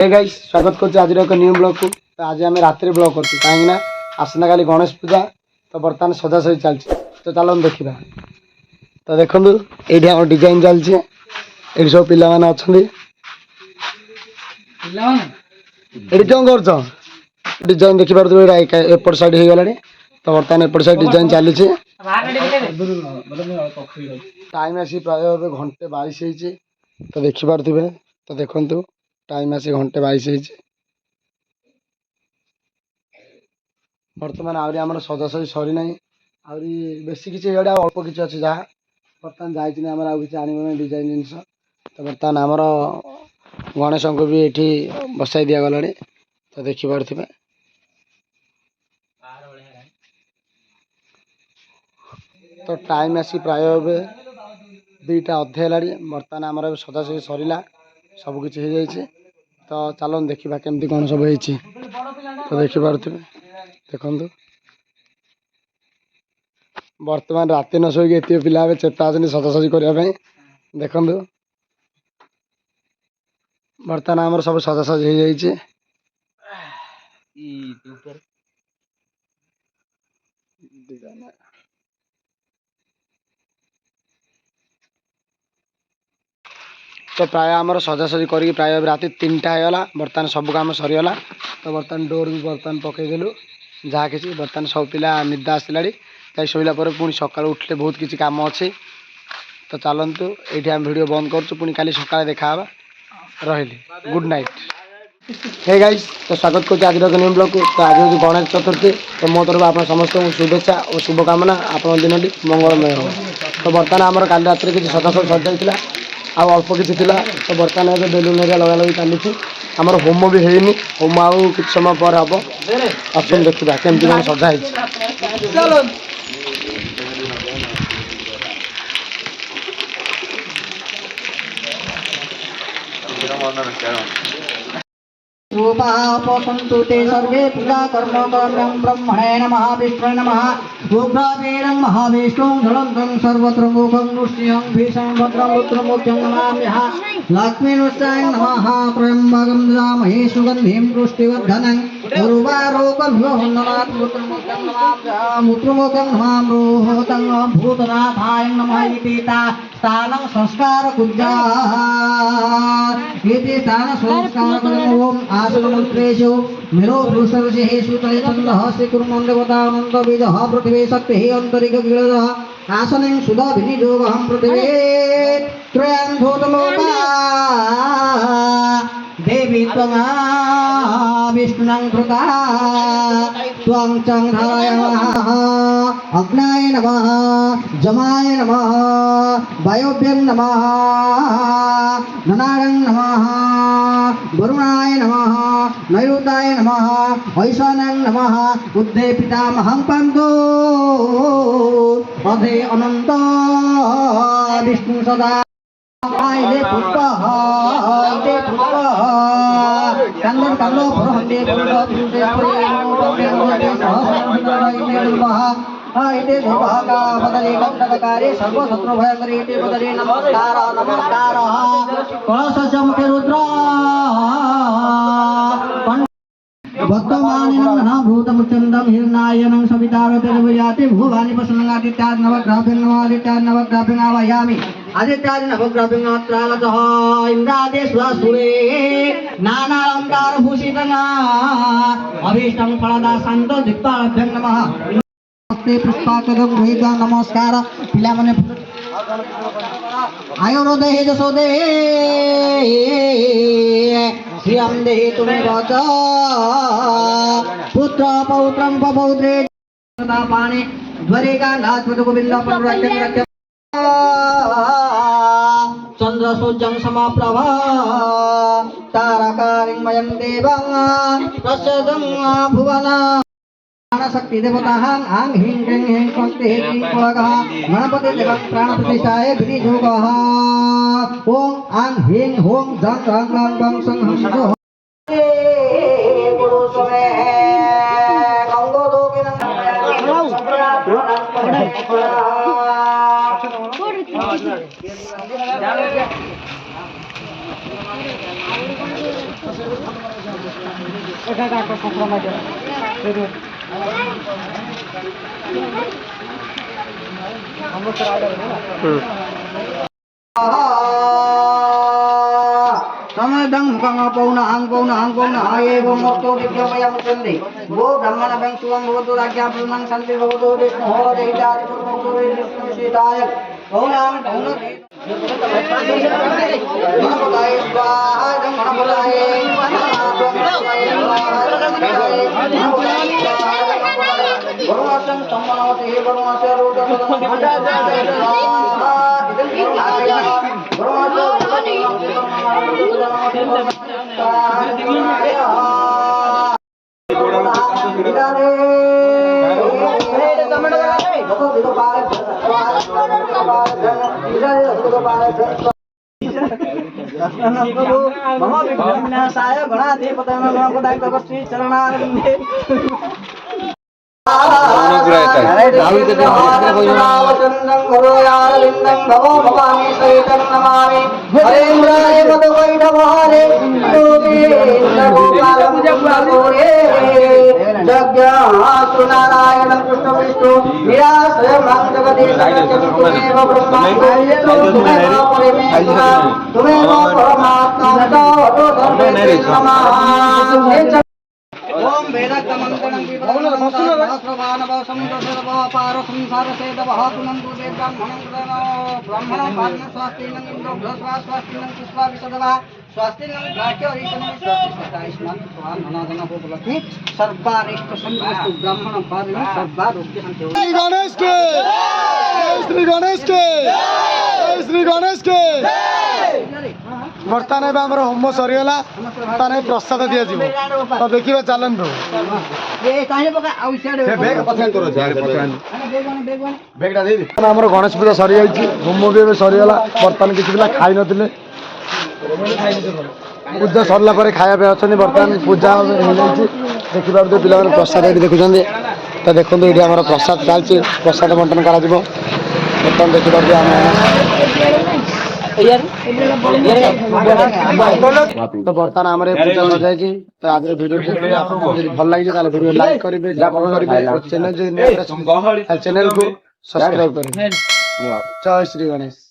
Hey guys स्वागत करछि आज एक न्यू ब्लॉग को। तो आज आम रात्रि ब्लॉग करछु काहे ना आसना काली गणेश पूजा तो बर्तमान सजा सजी चलछि। तो चलो हम देखिबा। तो देखंदु एठी हम डिजाइन चलछि। एठी सब पिला माने अछंदी। पिला माने एठी जों करछो डिजाइन देखि पारदु एपट साइड हे गलानी। तो बर्तमान एपट साइड डिजाइन चली छी। टाइम आसी प्राय घंटे 22 हेछि। तो देखि पारथिबे। तो देखंतु टाइम आसी घंटे 22 हेछि। बर्तमान आउरी हमर सजासजी सरी नाही। आउरी बेसी किछि एडा अल्प किछि अछि जा बर्तमान जाइछि ना हमर आउ किछि आनिबो डिजाइन जिंस। तो बर्तमान हमर गणेश को भी एठी बसाई दिया गलानी। तो देखि पारथिबे। तो टाइम आसी प्राय 2टा अधे लाड़ी। बर्तमान हमर सजासजी सरीला सब किछि हे जाइछि। तो चलो देखिबा केमती कोन सब हेछि। तो देखि पारथिबे देखंतु बर्तमान राति न सोई एत पिला चेता आसनी सजासजी करने देखंतु बर्तमान आमर सब सजासजी हो जाइए। तो प्राय आमर सजासजी कर प्राय राति 3टा होगा। बर्तमान सब काम सरीगला। तो बर्तमान डोर भी बर्तमान पकईदेलु जहाँ कि बर्तमान सब पिला निदा आसला शोला पुणी सका उठले बहुत किसी काम अच्छे। तो चलतु ये आम वीडियो बंद करूँ पुणी काली सका देखा रही गुड नाइट। हे गाइस तो स्वागत कर आज न्यू ब्लॉग को। तो आज हूँ गणेश चतुर्थी। तो मो तरफ आप समस्त शुभेच्छा और शुभकामना आप दिन मंगलमय हो। तो बर्तमान आमर काली रात किसी सजासज सजाई आउ अल्प किसी थिला। तो बर्तमान बेलून लगा लगी चली आमर होम भी होनी। होम आउ कि समय पर हम अपन देखा केमती कौन सजाई। रूपापसन्तु ते सर्वे पूजा कर्म कर्म्यं ब्रह्मणे नमः विष्णवे नमः उग्रवीरं महाविष्णुं ज्वलन्तं सर्वत्र मुखं नृसिंहं भीषणं भद्रं रुद्रमुख्यं नमाम्यहं लक्ष्मीनुष्ठाय नमः त्र्यम्बकं ददामहे सुगन्धिं पुष्टिवर्धनं उर्वारुकविवहन्नाथ रुद्रमुख्यं नमाम्यहं मुद्रमुख्यं नमामृतं भूतनाथाय नमः इति स्थानं संस्कार कुर्जा इति स्थान संस्कार ओम आसनमन्त्रेषु मिरो भूषर्षेषु तलेचन्द्रः श्रीकुर्मन् देवतानन्द बीजः पृथिवी शक्तिः अन्तरिक्षगिरजः आसनं सुधा विनियोगहं पृथिवी त्रयं भूतलोका देवी त्वं विष्णुं कृता त्वं चन्द्राय नमः अग्नाय नमः जमाय नमः वायुभ्यं नमः ननारं नमः वरुणाय नमः नैऋताय नमः ऐशानं नमः बुद्धे पितामहं पान्दो अधे अनंत विष्णु सदा आइले पुष्पः इते पुष्पः कन्दं कन्दो पुरहन्दे पुरुषो पुरुषे पुरेणो सहस्रं इते दुर्भागा बदले गंधकारे सर्वशत्रु भयंकरी इते बदले नमस्कार नमस्कार कलशस्य मुखे रुद्र भक्तमानिनं भूतमुच्चन्दं हिरणायनं सवितारतिर्विजाति भुवानि पशुनगादित्याद नवग्रहाभ्यं आवाहयामि आदित्यादि नवग्रहाभ्यं अत्रालतः इन्द्रादेशुरे नानालङ्कारभूषितं अभीष्टं फलदा शान्तो दिक्पालभ्यं नमः पुष्पाकरं गृहीत्वा नमस्कार पिला माने आयुर्दे जसोदे श्रियं देहि तुमे वच पुत्र पौत्रं पपौत्रे पाणे ध्वरेगा नाथपद गोविंद पररक्षं चंद्र सूर्यं समप्रभ तारकारिमयं देवं प्रसदं भुवन शक्ति देवता आंग हिं ह्रीं ह्रीं स्वस्ति ह्रीं स्वगः गणपति देवं प्राण प्रतिष्ठाय विनियोगः ओम आंग हिं हों जं रं लं बं सं हं जो पुरुषमे गंगोदोकिनं समदं मुखं पौनहं पौनहं पौनहाये गोमोक्तो विद्योमयं चन्दे गो ब्रह्मण वं सुवं भवतु राज्ञापूर्णं शान्ति भवतु विष्णुः देहिताय भवतु विष्णुशीताय पौनां पौनदे गणपताय स्वाहा गणपताय वरुणस्य सम्मनवते वरुणस्य मम विघ्नविनाशाय गणाधिपतये नमः श्री चरणारविन्दे नारायण कृष्ण विष्णु निराश्रय तुम्हें परमात्मा ओम वेदकमंगलं विभवनवसुरभानव समुद्रसर्वपार संसारसेदवः पुनन्तु ते ब्राह्मणं पार्न स्वास्तिनं इन्द्रो बृहस्वा स्वास्तिनं पुष्पा विशदवा स्वास्तिनं वाक्यरीशनं स्वस्तिस्तायुष्मान् स्वान् धनाधनः भवति सर्वारिष्ट संस्तु ब्राह्मणं पार्न सर्वारोग्य शान्ति श्री गणेश के श्री गणेश के श्री गणेश के ବର୍ତ୍ତମାନ ଏବେ ଆମର ହୋମ ସରିଗଲା ତାର ପ୍ରସାଦ ଦିଆଯିବ ତ ଦେଖିବା ଚାଲନ୍ତୁ ଆମର ଗଣେଶ ପୂଜା ସରିଯାଇଛି ହୋମ ବି ଏବେ ସରିଗଲା ବର୍ତ୍ତମାନ କିଛି ପିଲା ଖାଇନଥିଲେ ପୂଜା ସରିଲା ପରେ ଖାଇବା ପାଇଁ ଅଛନ୍ତି ବର୍ତ୍ତମାନ ପୂଜା ହେଇଯାଇଛି ଦେଖିପାରୁଥିବେ ପିଲାମାନେ ପ୍ରସାଦ ଏଠି ଦେଖୁଛନ୍ତି ତ ଦେଖନ୍ତୁ ଏଠି ଆମର ପ୍ରସାଦ ଚାଲିଛି ପ୍ରସାଦ ବଣ୍ଟନ କରାଯିବ ବର୍ତ୍ତମାନ ଦେଖିପାରୁଥିବେ ଆମେ ତ ବର୍ତ୍ତମାନ ଆମର ଏ ପୂଜା ସରିଯାଇଛି ତ ଆଜିର ଭିଡ଼ିଓ ଯଦି ଭଲ ଲାଗିଛି ତାହେଲେ ଭିଡ଼ିଓ ଲାଇକ୍ କରିବେ ଚ୍ୟାନେଲକୁ ସବସ୍କ୍ରାଇବ୍ କରିବେ ଜୟ ଶ୍ରୀ ଗଣେଶ।